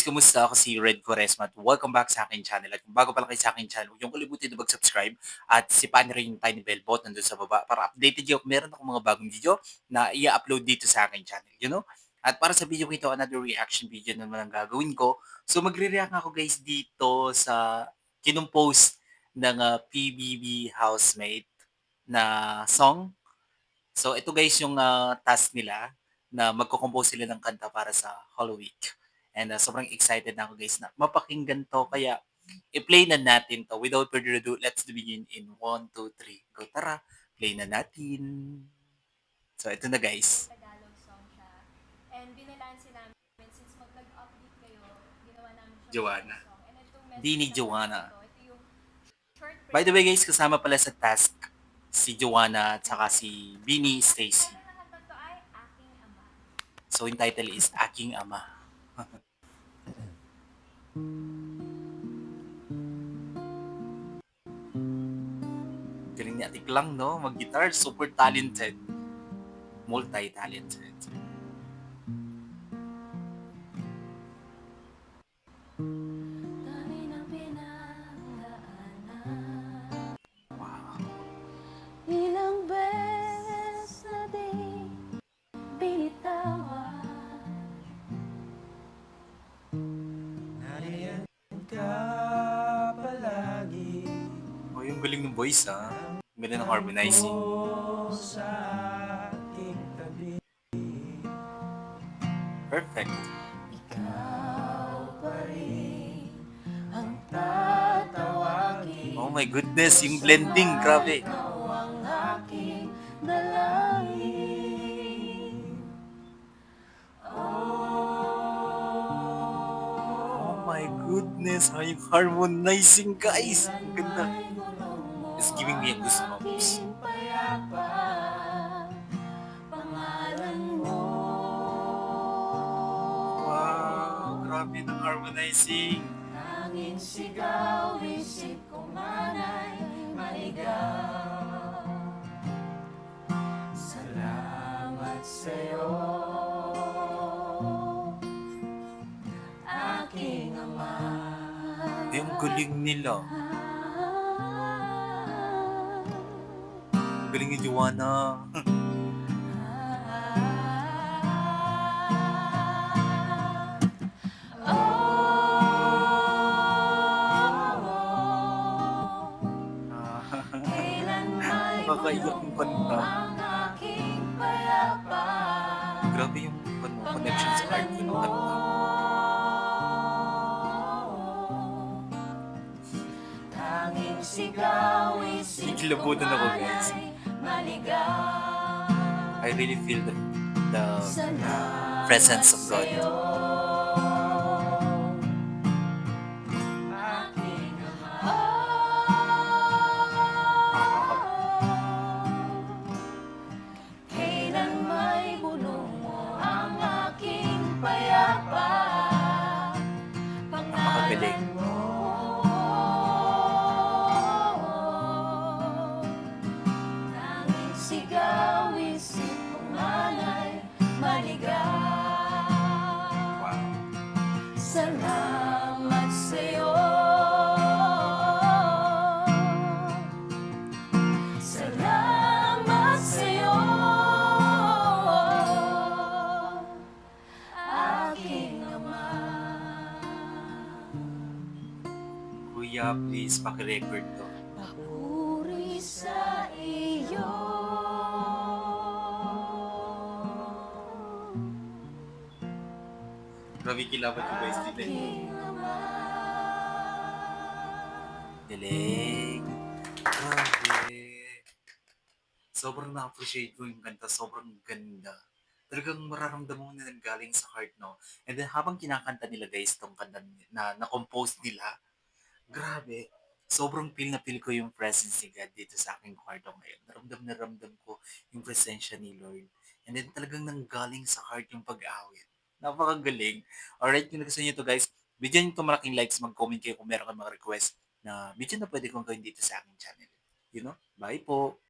Kumusta? Ako si Red Quaresma at welcome back sa aking channel. At kung bago pa lang kayo sa aking channel, huwag niyong kalimutan na mag-subscribe at sipain na rin yung tiny bell button nandun sa baba para updated kayo kung meron akong mga bagong video na i-upload dito sa aking channel, you know? At para sa video ko ito, another reaction video na naman ang gagawin ko. So magre-react ako guys dito sa kinumpose ng PBB housemate na song. So ito guys yung task nila na magko-compose sila ng kanta para sa Hollow Week. And sobrang excited na ako guys na mapakinggan to. Kaya i-play na natin to. Without further ado, let's begin in 1, 2, 3. Go, tara. Play na natin. So ito na guys. Tagalog song siya. And binalanse namin, since mag-upbeat kayo, ginawa namin siyang Joanna. Hollywood song. And itong Di message ni ng kanta na Joanna. to, ito yung short By the prayer. way guys, kasama pala sa task si Joanna at saka si Bini Stacy. Title ng kanta to ay Aking Ama. So yung title is Aking Ama. Galing ni Ate Klang, no? Mag-guitar, super talented. Multi-talented. Dami ng pinagdaanan, Wow. ilang beses na di binitawan. Nariyan ka palagi Oh, yung galing ng voice, ha? Ang galing ng harmonizing. o sa aking tabi. Perfect. Ikaw pa rin ang tatawagin. Oh my goodness, yung blending, grabe. Ikaw ang aking dalangin. Oh my goodness, yung harmonizing, guys. Ang ganda. It's giving me a goosebumps. Aking payapa, pangalan mo. Wow, grabe ng harmonizing. Tanging sigaw, isip ko man ay maligaw. Salamat sa'yo, aking ama. Yung galing nila. Ang galing ni Joanna. Nakakaiyak yung kanta. Grabe yung connection sa heart ko ng kanta. Tanging sigaw, isip ko Nakikilabutan ako, man guys. ay maligaw. I really feel the Salamat presence of God. sa'yo, aking ama. Kailan may bulong mo ang aking payapa, pangalan mo. Tanging sigaw, isip ko man ay maligaw. Wow. Salamat sa'yo, salamat sa'yo, aking ama. Kuya, please paki-record to. Papuri sa iyo. Grabe kilaban yung guys. Dilim. Aking ama. Galing. Grabe. Sobrang na-appreciate ko yung kanta. Sobrang ganda. Talagang mararamdaman mo na galing sa heart, no? And then habang kinakanta nila guys tong kanta na compose nila, grabe. Sobrang feel na feel ko yung presence ni God dito sa aking kwarto ngayon. Na ramdam ko yung presensya ni Lord. And then talagang nanggaling sa heart yung pag-awit. Napakagaling. Alright, kung nagustuhan nyo to guys, bigyan nyo to malaking likes, mag-comment kayo kung meron kang mga request na video na pwede kong gawin dito sa aking channel. You know? Bye po!